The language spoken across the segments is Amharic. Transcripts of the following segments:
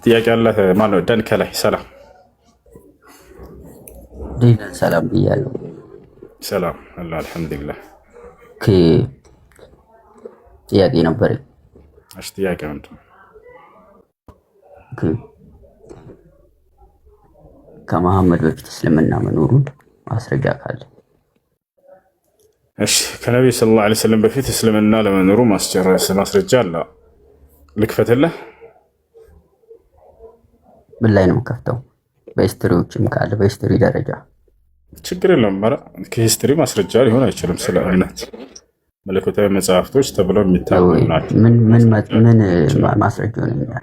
ጥያቄ አለ? ማነው? ደን ከላይ ሰላም ዲነን ሰላም ብያለሁ። ሰላም አለ አልሐምዱሊላህ። ጥያቄ ነበረኝ። እሺ ጥያቄ ምንድን ነው? ከመሐመድ በፊት እስልምና መኖሩን ማስረጃ ካለ? እሺ ከነቢዩ ሰለላሁ ዐለይሂ ወሰለም በፊት እስልምና ለመኖሩ ማስረጃ አለ። ልክፈትልህ? ምን ላይ ነው የምከፍተው? በሂስትሪዎችም ካለ በሂስትሪ ደረጃ ችግር የለም። ከሂስትሪ ማስረጃ ሊሆን አይችልም። ስለ እምነት መለኮታዊ መጽሐፍቶች ተብለው የሚታወቁ ናቸው። ምን ማስረጃ ነው?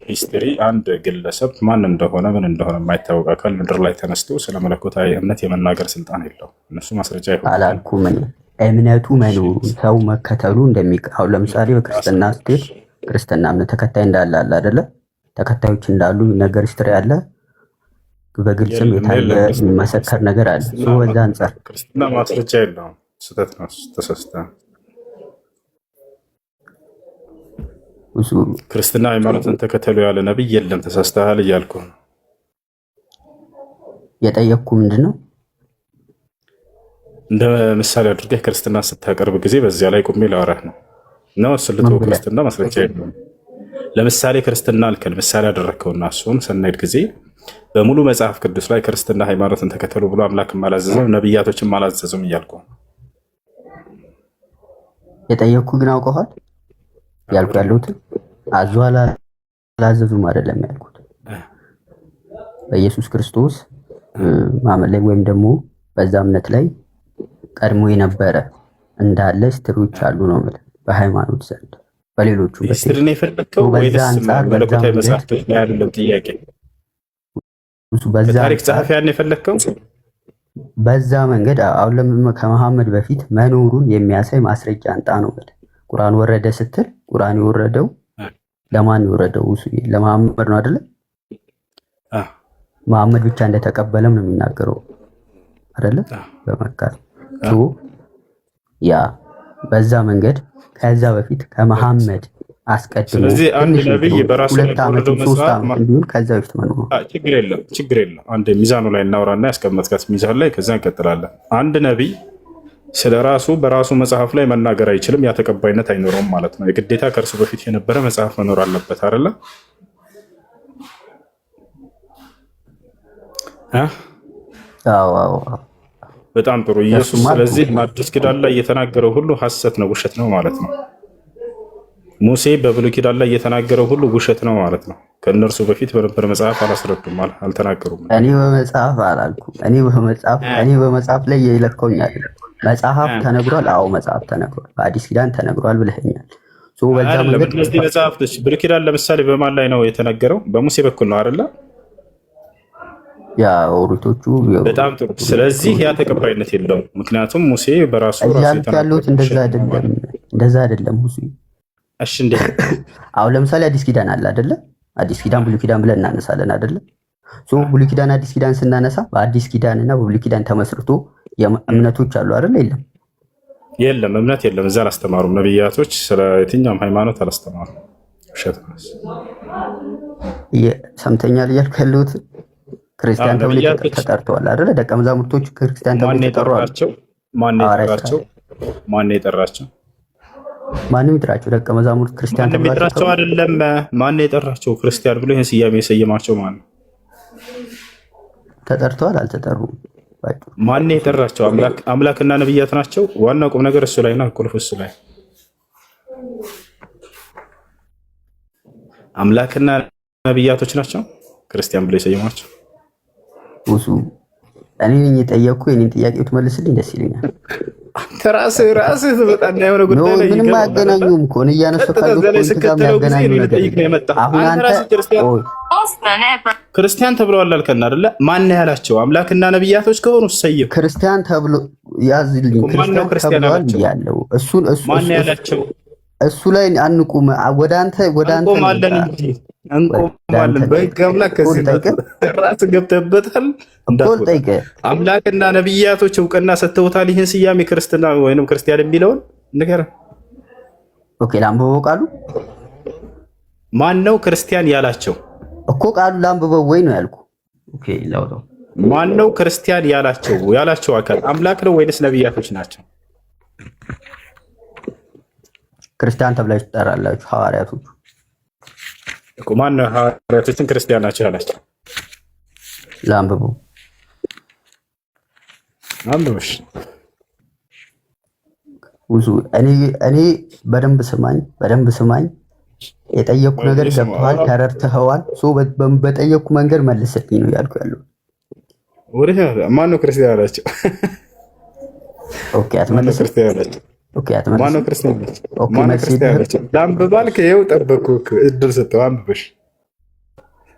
ሂስትሪ አንድ ግለሰብ ማን እንደሆነ ምን እንደሆነ የማይታወቅ አካል ምድር ላይ ተነስቶ ስለ መለኮታዊ እምነት የመናገር ስልጣን የለው። እነሱ ማስረጃ ይሆናል አላልኩም። እምነቱ መኖሩን ሰው መከተሉ አሁን ለምሳሌ በክርስትና ስትሄድ ክርስትና እምነት ተከታይ እንዳለ አለ አይደለ? ተከታዮች እንዳሉ ነገር ሂስትሪ አለ። በግልጽም የታየ የሚመሰከር ነገር አለ። በዛ አንጻር ክርስትና ማስረጃ የለውም። ስህተት ነው። ተሳስተ ክርስትና ሃይማኖትን ተከተሉ ያለ ነብይ የለም። ተሳስተሃል እያልኩ ነው። የጠየቅኩ ምንድን ነው እንደ ምሳሌ አድርገህ ክርስትና ስታቀርብ ጊዜ በዚያ ላይ ቁሜ ላወራህ ነው ነው ስልቶ ክርስትና ማስረጃ የለውም። ለምሳሌ ክርስትና አልከን ምሳሌ አደረግከውና እሱን ስንሄድ ጊዜ በሙሉ መጽሐፍ ቅዱስ ላይ ክርስትና ሃይማኖትን ተከተሉ ብሎ አምላክም አላዘዘም ነብያቶችም አላዘዙም እያልኩ ነው። የጠየቅኩ ግን አውቀዋል ያልኩ ያሉት አዟል አላዘዙም አይደለም ያልኩት። በኢየሱስ ክርስቶስ ማመን ላይ ወይም ደግሞ በዛ እምነት ላይ ቀድሞ የነበረ እንዳለ ሂስትሪዎች አሉ ነው ማለት በሃይማኖት ዘንድ በሌሎቹ ሂስትሪ ነው የፈለከው ወይስ መለኮታዊ መጽሐፍቶች ላይ ያለው ጥያቄ? በታሪክ ጸሐፊያን የፈለከው በዛ መንገድ አሁን ለምን ከመሐመድ በፊት መኖሩን የሚያሳይ ማስረጃ አንጣ ነው ማለት። ቁርአን ወረደ ስትል ቁርአን የወረደው ለማን የወረደው? ለመሐመድ ነው አይደለ? መሐመድ ብቻ እንደተቀበለም ነው የሚናገረው አይደለ? በመካ ያ በዛ መንገድ ከዛ በፊት ከመሐመድ አስቀድሞ ስለዚህ አንድ ነብይ በራሱ እንዲሁም ከዛ በፊት መኖሩ ችግር የለም። አንድ ሚዛኑ ላይ እናውራና ያስቀመጥካት ሚዛን ላይ ከዛ እንቀጥላለን። አንድ ነብይ ስለ ራሱ በራሱ መጽሐፍ ላይ መናገር አይችልም። ያ ተቀባይነት አይኖረውም ማለት ነው። የግዴታ ከእርሱ በፊት የነበረ መጽሐፍ መኖር አለበት አይደለ? በጣም ጥሩ። ኢየሱስ ስለዚህ አዲስ ኪዳን ላይ እየተናገረው ሁሉ ሐሰት ነው፣ ውሸት ነው ማለት ነው። ሙሴ በብሉይ ኪዳን ላይ እየተናገረው ሁሉ ውሸት ነው ማለት ነው። ከእነርሱ በፊት በነበረ መጽሐፍ አላስረዱም፣ አልተናገሩም። እኔ በመጽሐፍ አላልኩም። እኔ በመጽሐፍ ላይ የለከውኛል። መጽሐፍ ተነግሯል። አዎ መጽሐፍ ተነግሯል። በአዲስ ኪዳን ተነግሯል ብለኸኛል። በዛ መንገድ እነዚህ መጽሐፍቶች ብሉይ ኪዳን ለምሳሌ በማን ላይ ነው የተነገረው? በሙሴ በኩል ነው አይደለ? ያ ኦሪቶቹ በጣም ጥሩ። ስለዚህ ያ ተቀባይነት የለውም። ምክንያቱም ሙሴ በራሱ ያሉት እንደዛ አይደለም ሙሴ። እሺ እንዴት? አሁን ለምሳሌ አዲስ ኪዳን አለ አይደለ? አዲስ ኪዳን ብሉይ ኪዳን ብለን እናነሳለን አይደለ? ብሉይ ኪዳን አዲስ ኪዳን ስናነሳ በአዲስ ኪዳን እና በብሉይ ኪዳን ተመስርቶ እምነቶች አሉ አይደለ? የለም እምነት የለም። እዛ አላስተማሩም። ነብያቶች ስለ የትኛውም ሃይማኖት አላስተማሩም። ውሸት ነው። ሰምተኛል እያልኩ ያለሁት ክርስቲያን ተብለው ተጠርተዋል አይደለ? ደቀ መዛሙርቶች ክርስቲያን ተብለው ተጠርተዋል። ማን የጠራቸው? ማንም ይጥራቸው ደቀ መዛሙርት ክርስቲያን ተብለው ይጥራቸው አይደለም። ማን የጠራቸው? ክርስቲያን ብሎ ይሄን ስያሜ የሰየማቸው ማን ነው? ተጠርተዋል አልተጠሩም? ማን የጠራቸው? አምላክና ነብያት ናቸው። ዋናው ቁም ነገር እሱ ላይ ነው። ቁልፍ እሱ ላይ አምላክና ነብያቶች ናቸው ክርስቲያን ብሎ የሰየማቸው። እኔ ነኝ የጠየቅኩ። የኔን ጥያቄ ብትመልስልኝ ደስ ይለኛል። አንተ ራስህ በጣም የሆነ ጉዳይ ላይ ምንም አያገናኙም እኮ ነው እያነሱ ካለው የሚያገናኙ ነገር አሁን አንተ ክርስቲያን ተብለዋል አልከና አይደለ? ማን ያላቸው? አምላክና ነብያቶች ከሆኑ ሰየው ክርስቲያን ተብሎ ያዝልኝ። ክርስቲያን ተብለዋል ያለው ማን ያላቸው? እሱ ላይ አንቁም። ወደ አንተ እንቆማለን። በሕግ አምላክ ከዚህ ራስ ገብተህበታል። አምላክና ነብያቶች እውቅና ሰጥተውታል። ይህን ስያሜ ክርስትና ወይንም ክርስቲያን የሚለውን ንገረን። ኦኬ ላምበው ቃሉ ማን ነው ክርስቲያን ያላቸው? እኮ ቃሉ ላንብበው ወይ ነው ያልኩ። ኦኬ ላውጣው። ማን ነው ክርስቲያን ያላቸው አካል አምላክ ነው ወይንስ ነቢያቶች ናቸው? ክርስቲያን ተብላችሁ ትጠራላችሁ ሐዋርያቶች እኮ። ማን ነው ሐዋርያቶችን ክርስቲያን ናቸው ያላቸው? ላንብበው። አንብበሽ ውዙ እኔ በደንብ ስማኝ። የጠየቅኩ ነገር ገብቶሃል፣ ተረድተኸዋል። በጠየቅኩ መንገድ መልስልኝ ነው ያልኩ ያለው። ማን ነው ክርስቲያን ያላቸው? ኦኬ አትመልስም። ማን ነው ክርስቲያን ያላቸው? ላንብባል። ይኸው ጠበቅኩህ፣ እድል ሰጠው። አንብበሽ።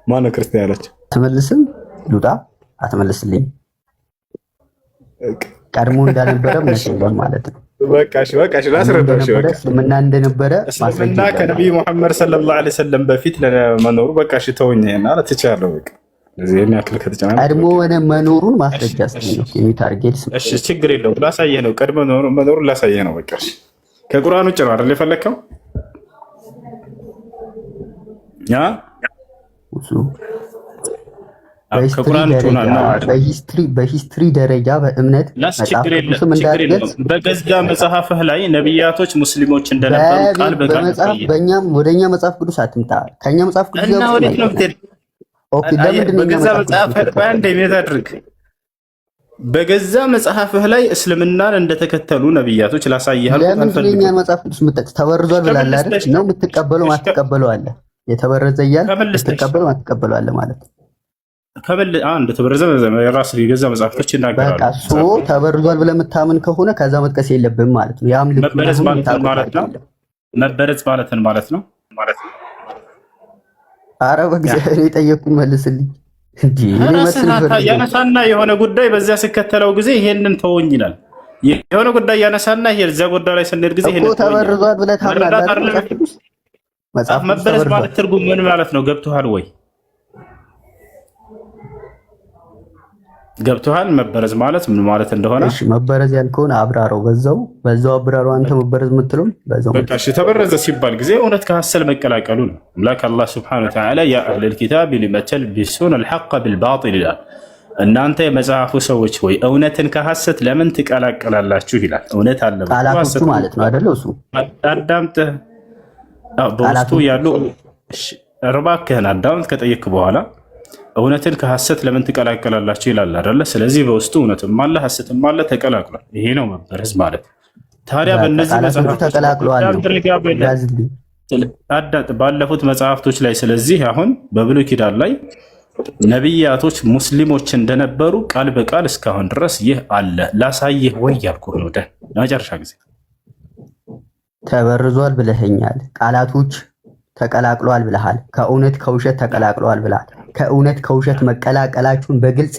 ማን ነው ክርስቲያን ያላቸው? አትመልስም። ሉጣ አትመልስልኝ። ቀድሞ እንዳልነበረ መሰለኝ ማለት ነው። በቃሽ ላስረዳሽ። እስልምና እንደነበረ እስልምና ከነብዩ መሐመድ ሰለላሁ ዐለይሂ ወሰለም በፊት ለመኖሩ በቃሽ ተወኝና ለተቻለው በቃ እዚህ የሚያክል ከተጨናነቀ ቀድሞ መኖሩን ማስረጃ ስለኝ ታርጌት። እሺ ችግር የለውም ላሳየህ ነው። ቀድሞ መኖሩን ላሳየህ ነው። በቃሽ ከቁርአን ውጭ ነው አይደል የፈለከው? ያ በሂስትሪ ደረጃ በእምነት በገዛ መጽሐፍህ ላይ ነቢያቶች ሙስሊሞች እንደነበሩ ቃል በቃል ወደኛ መጽሐፍ ቅዱስ አትምጣ። ከኛ መጽሐፍ ቅዱስ በገዛ መጽሐፍህ ላይ እስልምናን እንደተከተሉ ነቢያቶች ላሳይህ። ለምን መጽሐፍ ቅዱስ ተበርዟል ብላል አይደል? ነው የምትቀበለው ማትቀበለው አለ። የተበረዘ እያለ የምትቀበለው ማትቀበለው አለ ማለት ነው። እንደተበረዘ የራስ የገዛ መጽሐፍቶች ይናገራሉ። በቃ እሱ ተበርዟል ብለህ የምታምን ከሆነ ከዛ መጥቀስ የለብህም ማለት ነው። ያም ልክ መበረዝ ማለት ነው። ኧረ በእግዚአብሔር የጠየኩህን መልስልኝ። ያነሳና የሆነ ጉዳይ በዚያ ሲከተለው ጊዜ ይሄንን ተወኝ ይላል። የሆነ ጉዳይ ያነሳና እዚያ ጉዳይ ላይ ስንሄድ ጊዜ ይሄንን ተበርዟል ብለህ ታምናለህ። መበረዝ ማለት ትርጉም ምን ማለት ነው? ገብቶሃል ወይ? ገብቶሃል? መበረዝ ማለት ምን ማለት እንደሆነ። እሺ መበረዝ ያልከውን አብራራው። በዛው አብራራው። አንተ መበረዝ የምትለው በዛው በቃ። እሺ ተበረዘ ሲባል ጊዜ እውነት ከሐሰት መቀላቀሉ ነው። አምላክ አላህ ሱብሓነሁ ወተዓላ ያ አህለል ኪታብ ሊመ ተልቢሱነ አልሐቀ ቢልባጢል ይላል። እናንተ የመጽሐፉ ሰዎች ወይ እውነትን ከሐሰት ለምን ትቀላቀላላችሁ ይላል። እውነት አለ ቃላቶቹ ማለት ነው አይደል? እሱ አዳምጠህ በውስጡ ያሉ እባክህን አዳምጥ። ከጠየቅ በኋላ እውነትን ከሐሰት ለምን ትቀላቀላላችሁ ይላል አይደለ? ስለዚህ በውስጡ እውነትም አለ ሐሰትም አለ፣ ተቀላቅሏል። ይሄ ነው መበረዝ ማለት። ታዲያ በእነዚህ መጽሐፍቶች ባለፉት መጽሐፍቶች ላይ ስለዚህ አሁን በብሉይ ኪዳን ላይ ነቢያቶች ሙስሊሞች እንደነበሩ ቃል በቃል እስካሁን ድረስ ይህ አለ። ላሳይህ ወይ ያልኩህ ነው። ለመጨረሻ ጊዜ ተበርዟል ብለኸኛል። ቃላቶች ተቀላቅሏል ብለሃል። ከእውነት ከውሸት ተቀላቅሏል ብለሃል። ከእውነት ከውሸት መቀላቀላችሁን በግልጽ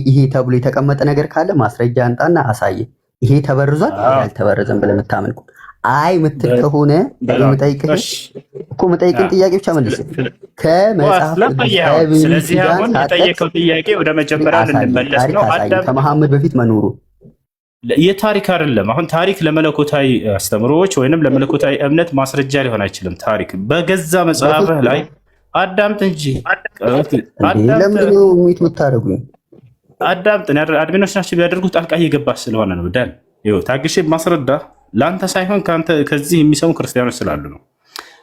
ይሄ ተብሎ የተቀመጠ ነገር ካለ ማስረጃ አንጣና አሳየ። ይሄ ተበርዟል ያልተበረዘም ብለህ የምታምን አይ ምትል ከሆነ መጠይቅን ጥያቄ ብቻ መልስ። ስለዚህ አሁን የጠየቀው ጥያቄ ወደ መጀመሪያ እንመለስ ነው። ከመሐመድ በፊት መኖሩ የታሪክ አይደለም። አሁን ታሪክ ለመለኮታዊ አስተምሮዎች ወይንም ለመለኮታዊ እምነት ማስረጃ ሊሆን አይችልም። ታሪክ በገዛ መጽሐፍህ ላይ አዳምጥ እንጂ ለምንድን ነው ሚት የምታደርጉኝ? አዳምጥ። አድሚኖች ናቸው ቢያደርጉት ጣልቃ እየገባህ ስለሆነ ነው። ዳን ታግሼ ማስረዳ ለአንተ ሳይሆን ከዚህ የሚሰሙ ክርስቲያኖች ስላሉ ነው።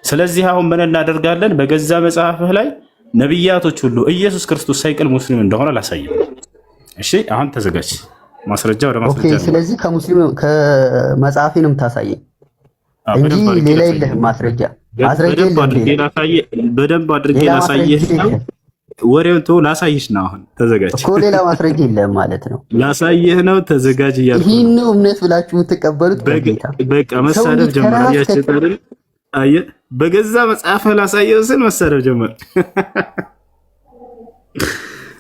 ስለዚህ አሁን ምን እናደርጋለን? በገዛ መጽሐፍህ ላይ ነቢያቶች ሁሉ ኢየሱስ ክርስቶስ ሳይቀር ሙስሊም እንደሆነ ላሳየህ። እሺ አሁን ተዘጋጅ። ማስረጃ ወደ ማስረጃ። ስለዚህ ከመጽሐፌ ነው የምታሳየኝ እንጂ ሌላ የለህም ማስረጃ። በደንብ አድርጌ ላሳየህ ነው። ወሬውን ተው፣ ላሳይሽ ነው። አሁን ተዘጋጅ እኮ ሌላ ማስረጃ የለህም ማለት ነው። ላሳየህ ነው። ተዘጋጅ እያልኩ ይህን ነው እምነት ብላችሁ የምትቀበሉት። በቃ መሳደብ ጀመረ። ያችላል። አየህ፣ በገዛ መጽሐፍህ ላሳየህ ስል መሳደብ ጀመረ።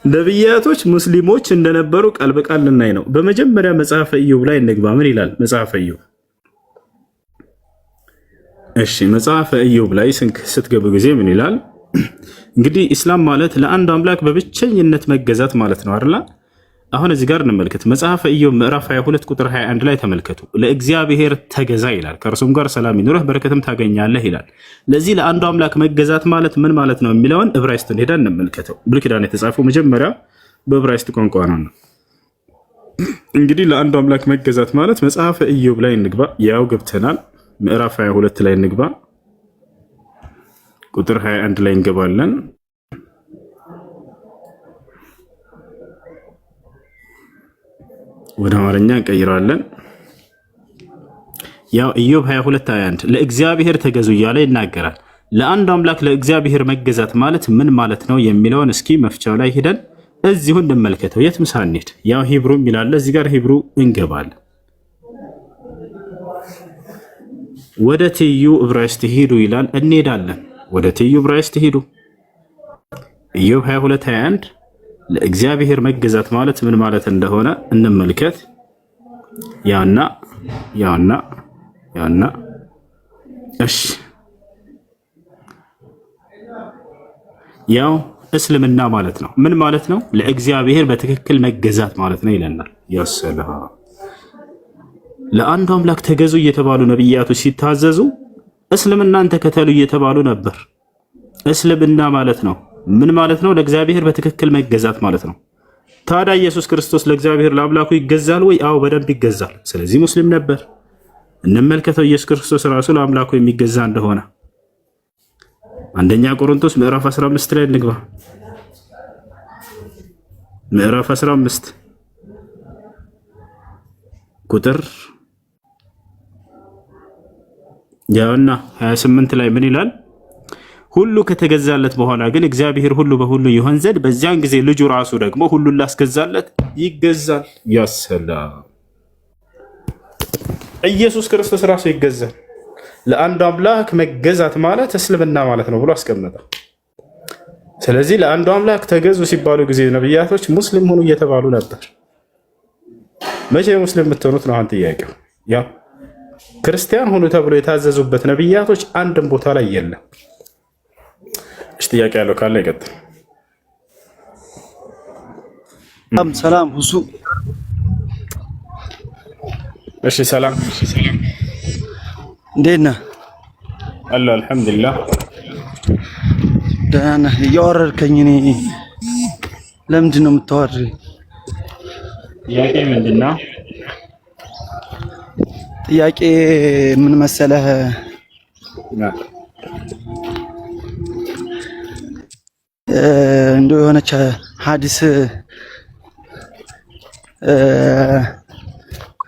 ነቢያቶች ሙስሊሞች እንደነበሩ ቃል በቃል ልናይ ነው። በመጀመሪያ መጽሐፈ ኢዮብ ላይ እንግባ። ምን ይላል መጽሐፈ ኢዮብ? እሺ መጽሐፈ ኢዮብ ላይ ስትገቡ ጊዜ ምን ይላል? እንግዲህ ኢስላም ማለት ለአንድ አምላክ በብቸኝነት መገዛት ማለት ነው አይደል? አሁን እዚህ ጋር እንመልከት። መጽሐፈ ኢዮብ ምዕራፍ 22 ቁጥር 21 ላይ ተመልከቱ። ለእግዚአብሔር ተገዛ ይላል፣ ከእርሱም ጋር ሰላም ይኑርህ በረከትም ታገኛለህ ይላል። ለዚህ ለአንዱ አምላክ መገዛት ማለት ምን ማለት ነው የሚለውን ዕብራይስጥን ሄደን እንመልከተው። ብሉይ ኪዳን የተጻፈው መጀመሪያ በዕብራይስጥ ቋንቋ ነው። እንግዲህ ለአንዱ አምላክ መገዛት ማለት መጽሐፈ ኢዮብ ላይ እንግባ። ያው ገብተናል። ምዕራፍ 22 ላይ እንግባ። ቁጥር 21 ላይ እንገባለን። ወደ አማርኛ እንቀይራለን። ያው ኢዮብ 22:21 ለእግዚአብሔር ተገዙ እያለ ይናገራል። ለአንዱ አምላክ ለእግዚአብሔር መገዛት ማለት ምን ማለት ነው የሚለውን እስኪ መፍቻው ላይ ሄደን እዚሁ እንመልከተው። የትም ሳንሄድ ያው ሂብሩ ይላል። እዚህ ጋር ሂብሩ እንገባለን። ወደ ትይዩ ዕብራይስጥ ሂዱ ይላል። እንሄዳለን። ወደ ትይዩ ዕብራይስጥ ሂዱ። ኢዮብ 22:21 ለእግዚአብሔር መገዛት ማለት ምን ማለት እንደሆነ እንመልከት። ያውና እሺ፣ ያው እስልምና ማለት ነው። ምን ማለት ነው? ለእግዚአብሔር በትክክል መገዛት ማለት ነው ይለናል። ያሰላ ለአንዱ አምላክ ተገዙ እየተባሉ ነብያቱ ሲታዘዙ እስልምናን ተከተሉ እየተባሉ ነበር። እስልምና ማለት ነው ምን ማለት ነው? ለእግዚአብሔር በትክክል መገዛት ማለት ነው። ታዲያ ኢየሱስ ክርስቶስ ለእግዚአብሔር ለአምላኩ ይገዛል ወይ? አዎ በደንብ ይገዛል። ስለዚህ ሙስሊም ነበር። እንመልከተው ኢየሱስ ክርስቶስ ራሱ ለአምላኩ የሚገዛ እንደሆነ። አንደኛ ቆሮንቶስ ምዕራፍ 15 ላይ እንግባ። ምዕራፍ 15 ቁጥር ያውና 28 ላይ ምን ይላል? ሁሉ ከተገዛለት በኋላ ግን እግዚአብሔር ሁሉ በሁሉ ይሆን ዘንድ በዚያን ጊዜ ልጁ ራሱ ደግሞ ሁሉን ላስገዛለት ይገዛል። ያሰላም ኢየሱስ ክርስቶስ ራሱ ይገዛል። ለአንዱ አምላክ መገዛት ማለት እስልምና ማለት ነው ብሎ አስቀመጠ። ስለዚህ ለአንዱ አምላክ ተገዙ ሲባሉ ጊዜ ነብያቶች ሙስሊም ሆኑ እየተባሉ ነበር። መቼ ሙስሊም የምትሆኑት ነው አሁን ጥያቄው። ያ ክርስቲያን ሆኑ ተብሎ የታዘዙበት ነብያቶች አንድም ቦታ ላይ የለም። ጥያቄ ያለው ካለ ይቀጥል። ሰላም ሁሱ። እሺ ሰላም እንዴት ነህ? አለ አልሐምዱሊላህ። ደህና ነህ? እያወረድከኝ እኔ ለምንድን ነው የምታወርደኝ? ጥያቄ ምንድን ነው? ጥያቄ ምን መሰለህ? እንደው የሆነች ሐዲስ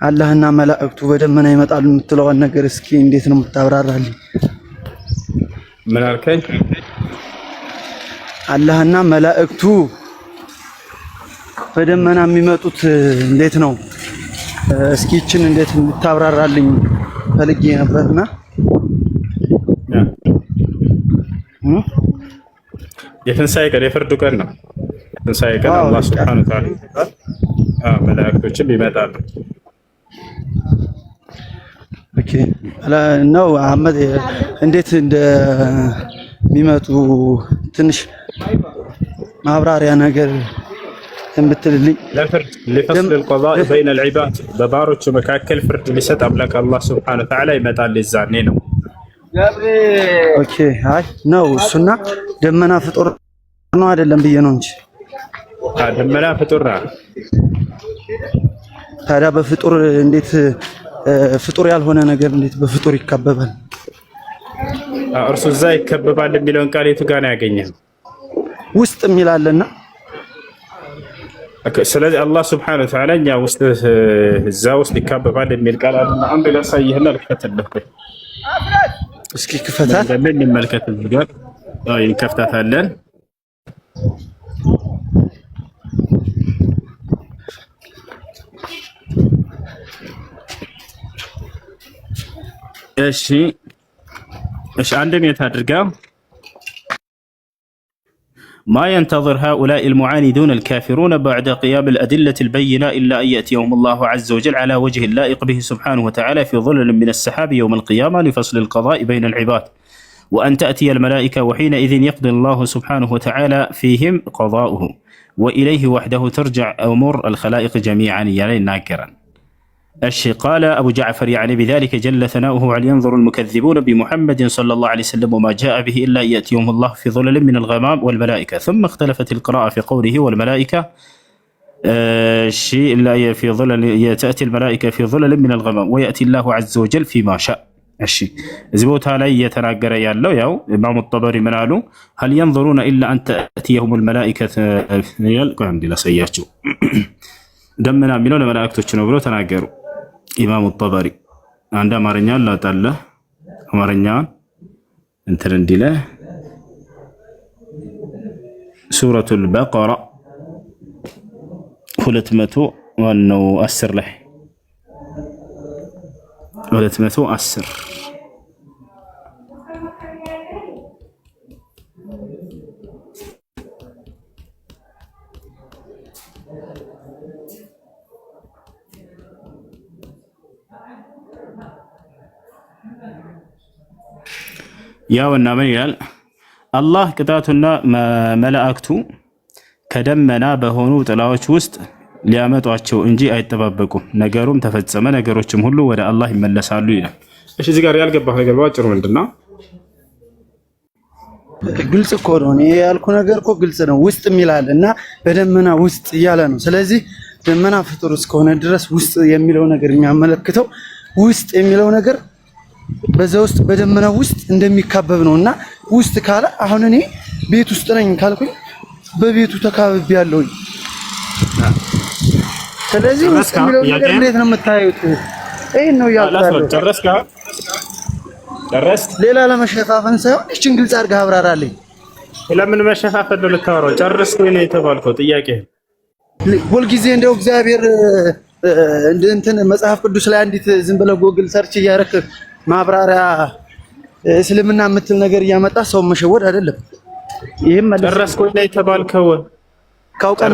አላህና መላእክቱ በደመና ይመጣሉ የምትለዋን ነገር እስኪ እንዴት ነው የምታብራራልኝ? ምን አልከኝ? አላህና መላእክቱ በደመና የሚመጡት እንዴት ነው? እስኪ እችን እንዴት የምታብራራልኝ ፈልጌ ነበርና የትንሣኤ ቀን የፍርዱ ቀን ነው። የትንሣኤ ቀን አላህ ሱብሓነሁ ወተዓላ መላእክቶችም ይመጣሉ። ኦኬ ነው አህመድ፣ እንዴት እንደሚመጡ ትንሽ ማብራሪያ ነገር እንብትልልኝ። ለፈስል القضاء بين العباد በባሮቹ መካከል ፍርድ ሊሰጥ አምላክ አላህ ሱብሓነሁ ወተዓላ ይመጣል። ይዛኔ ነው። ኦኬ አይ ነው እሱና ደመና ፍጡር ነው አይደለም ብዬ ነው እንጂ ደመና ፍጡር ነው። ታዲያ በፍጡር እንዴት ፍጡር ያልሆነ ነገር እንዴት በፍጡር ይከበባል? እርሱ እዛ ይከበባል የሚለውን ቃል የቱ ጋር ነው ያገኘው? ውስጥ የሚላለና ስለዚህ አላህ ሱብሓነሁ ወተዓላ እኛ ውስጥ እዛ ውስጥ ይከበባል የሚል ቃል አለና አንድ ላሳይህና ልክፈትልህ። እስኪ ክፈታት ለምን እንመልከት። እዚህ ጋር እንከፍታታለን። እሺ አንድ ሜት አድርጋ ما ينتظر هؤلاء المعاندون الكافرون بعد قيام الأدلة البينة إلا أن يأتيهم الله عز وجل على وجه اللائق به سبحانه وتعالى في ظلل من السحاب يوم القيامة لفصل القضاء بين العباد وأن تأتي الملائكة وحينئذ يقضي الله سبحانه وتعالى فيهم قضاؤه وإليه وحده ترجع أمور الخلائق جميعا يعني ناكرا. الشيء قال أبو جعفر يعني بذلك جل ثناؤه هل ينظر المكذبون بمحمد صلى الله عليه وسلم وما جاء به إلا يأتيهم الله في ظلل من الغمام والملائكة. ثم اختلفت القراءة في قوله والملائكة الشيء لا في ظلل تأتي الملائكة في ظلل من الغمام ويأتي الله عز وجل فيما شاء. الشيء زبوتها لا يتناقر يالله ياو إمام الطبري منالو هل ينظرون إلا أن تأتيهم الملائكة عندي لسياتشو دمنا ملون ملائكة تشنو تناقروا إمام الطبري عند أمرنيان لا تعالى أمرنيان انترندي له سورة البقرة 200 وأنه أسر له 200 أسر ያውና ምን ይላል አላህ ቅጣቱና መላእክቱ ከደመና በሆኑ ጥላዎች ውስጥ ሊያመጧቸው እንጂ አይጠባበቁም። ነገሩም ተፈጸመ፣ ነገሮችም ሁሉ ወደ አላህ ይመለሳሉ ይላል። እሺ እዚህ ጋር ያልገባህ ነገር ባጭሩ ምንድነው? ግልጽ እኮ ነው። እኔ ያልኩ ነገር እኮ ግልጽ ነው። ውስጥ የሚላል እና በደመና ውስጥ እያለ ነው። ስለዚህ ደመና ፍጡር እስከሆነ ድረስ ውስጥ የሚለው ነገር የሚያመለክተው ውስጥ የሚለው ነገር በዛ ውስጥ በደመና ውስጥ እንደሚካበብ ነውና ውስጥ ካለ አሁን እኔ ቤት ውስጥ ነኝ ካልኩኝ በቤቱ ተካብቤ ያለሁኝ። ስለዚህ ውስጥ የሚለው ነገር እንዴት ነው የምታዩት? ይሄን ነው ያልኩት። ጨረስክ? ሌላ ለመሸፋፈን ሳይሆን እቺን ግልጽ አድርገህ አብራራልኝ። ለምን መሸፋፈን ነው ልታወራው? ጨረስክ ወይ ነው የተባልከው? ጥያቄ ሁልጊዜ እንደው እግዚአብሔር እንትን መጽሐፍ ቅዱስ ላይ አንዲት ዝም ብለህ ጎግል ሰርች እያደረክ ማብራሪያ እስልምና የምትል ነገር እያመጣ ሰው መሸወድ አይደለም። ይሄም ጨረስክ ወይ ነው የተባልከው? ካውቀን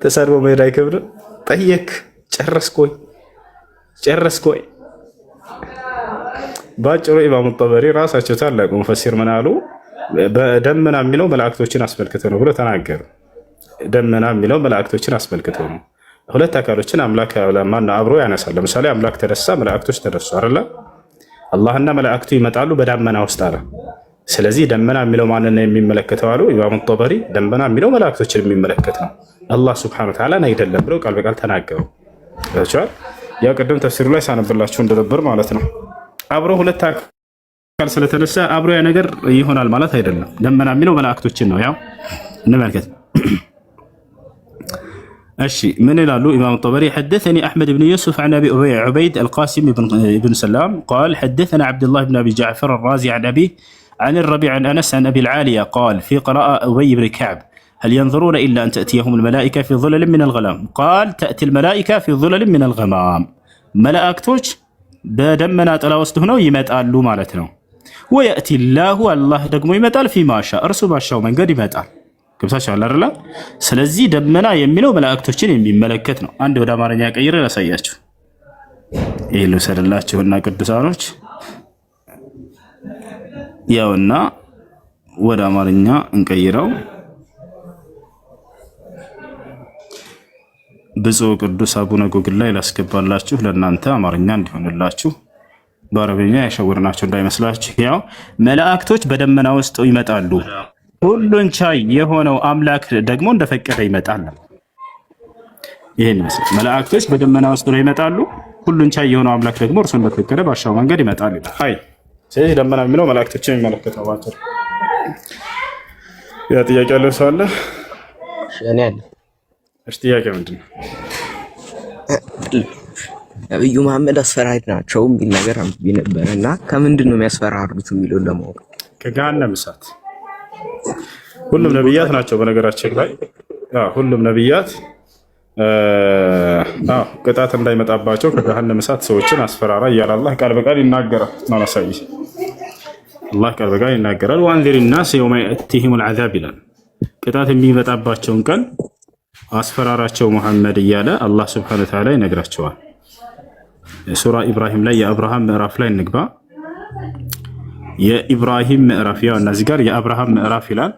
ተሰርቦ መሄድ አይከብድም። ጠየቅ ጨረስክ ወይ? ባጭሩ ኢማሙ ጠበሪ ራሳቸው ታላቁ ሙፈሲር ምን አሉ? በደመና የሚለው መላእክቶችን አስመልክተው ነው ብሎ ተናገሩ። ደመና የሚለው መላእክቶችን አስመልክተው ነው። ሁለት አካሎችን አምላክ ማን አብሮ ያነሳል። ለምሳሌ አምላክ ተነሳ፣ መላእክቶች ተነሱ አይደለ? አላህና መላእክቱ ይመጣሉ በደመና ውስጥ አለ። ስለዚህ ደመና የሚለው ማንን ነው የሚመለከተው አሉ ኢማሙ ጠበሪ። ደመና የሚለው መላእክቶችን የሚመለከት ነው፣ አላህ ሱብሓነሁ ወተዓላ አይደለም ብለው ቃል በቃል ተናገሩ። ታቻል ያው ቅድም ተፍሲሩ ላይ ሳነብላችሁ እንደነበር ማለት ነው። አብሮ ሁለት አካል ስለተነሳ አብሮ ያ ነገር ይሆናል ማለት አይደለም። ደመና የሚለው መላእክቶችን ነው። ያው እንመልከት እሺ ምን ይላሉ ኢማሙ ጠበሪ? حدثني احمد بن يوسف عن ابي عبيد القاسم بن سلام قال حدثنا عبد الله بن ابي جعفر الرازي عن ابي عن الربيع عن انس عن ابي العاليه قال في قراءه ابي بن كعب هل ينظرون الا ان تاتيهم الملائكه في ظلل من الغمام قال تاتي الملائكه في ظلل من الغمام መላእክቶች በደመና ጥላ ውስጥ ሆነው ይመጣሉ ማለት ነው። ወያቲ الله አላህ ደግሞ ይመጣል ፊማሻ እርሱ ባሻው መንገድ ይመጣል። ገብታችኋል አይደል? ስለዚህ ደመና የሚለው መላእክቶችን የሚመለከት ነው። አንድ ወደ አማርኛ ቀይሬ ላሳያችሁ። ይሄን ልውሰድላችሁና ቅዱሳኖች ያውና ወደ አማርኛ እንቀይረው። ብፁዕ ቅዱስ አቡነ ጎግል ላይ ላስገባላችሁ ለእናንተ አማርኛ እንዲሆንላችሁ። በአረብኛ ያሸወርናቸው እንዳይመስላችሁ። ያው መላእክቶች በደመና ውስጥ ይመጣሉ። ሁሉን ቻይ የሆነው አምላክ ደግሞ እንደፈቀደ ይመጣል። ይሄን ይመስላል። መላእክቶች በደመና ውስጥ ነው ይመጣሉ። ሁሉን ቻይ የሆነው አምላክ ደግሞ እርሱ እንደፈቀደ ባሻው መንገድ ይመጣል ይላል። አይ ስለዚህ ደመና የሚለው መላእክቶችን የሚመለከተው ባጭሩ። ያ ጥያቄ ያለው ሰው አለ? እኔ አለ። እሺ ጥያቄ ምንድን ነው? ነብዩ መሐመድ አስፈራሪ ናቸው የሚል ነገር አንብቤ ነበር እና ከምንድን ነው የሚያስፈራሩት የሚለውን ለማወቅ። ከገሃነም እሳት። ሁሉም ነብያት ናቸው በነገራችን ላይ ሁሉም ነብያት ቅጣት እንዳይመጣባቸው ከገሃነም እሳት ሰዎችን አስፈራራ እያለ አላህ ቃል በቃል ይናገራል። ማለሳይ አላህ ቃል በቃል ይናገራል። ወአንዚር الناس يوم يأتيهم العذاب ይላል። ቅጣት የሚመጣባቸውን ቀን አስፈራራቸው መሐመድ እያለ አላህ ሱብሓነሁ ወተዓላ ይነግራቸዋል። ሱራ ኢብራሂም ላይ የአብርሃም ምዕራፍ ላይ እንግባ። የኢብራሂም ምዕራፍ ያው እና እዚህ ጋር የአብርሃም ምዕራፍ ይላል።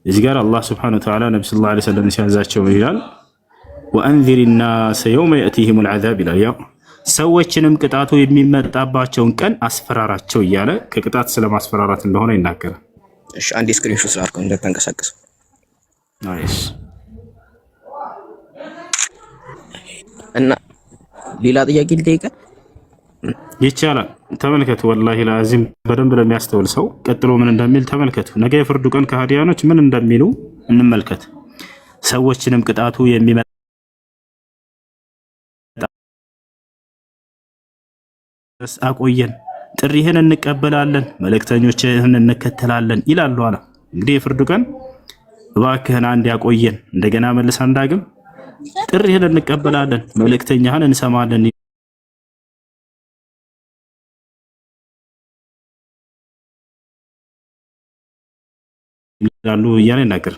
እዚህ ጋር አላህ ሱብሓነሁ ወተዓላ ነብዩ ሰለላሁ ዐለይሂ ወሰለም ሲያዛቸው ይላል ወአንዚር ናሰ የውመ የእቲሂሙል ዐዛብ ይላል። ያው ሰዎችንም ቅጣቱ የሚመጣባቸውን ቀን አስፈራራቸው እያለ ከቅጣት ስለማስፈራራት እንደሆነ ይናገራል። እሺ አንዴ ስክሪንሾት ላድርገው እንደተንቀሳቀስ። ናይስ። እና ሌላ ጥያቄ ልጠይቅህ ይቻላል። ተመልከቱ፣ ወላሂ ለአዚም በደንብ ለሚያስተውል ሰው ቀጥሎ ምን እንደሚል ተመልከቱ። ነገ የፍርዱ ቀን ከሃዲያኖች ምን እንደሚሉ እንመልከት። ሰዎችንም ቅጣቱ የሚመጣ አቆየን፣ ጥሪህን እንቀበላለን፣ መልእክተኞችህን እንከተላለን ይላሉ አለ። እንግዲህ የፍርዱ ቀን እባክህን አንድ ያቆየን፣ እንደገና መልሰን ዳግም ጥሪህን እንቀበላለን፣ መልእክተኛህን እንሰማለን ይላሉ እያለ ይናገር።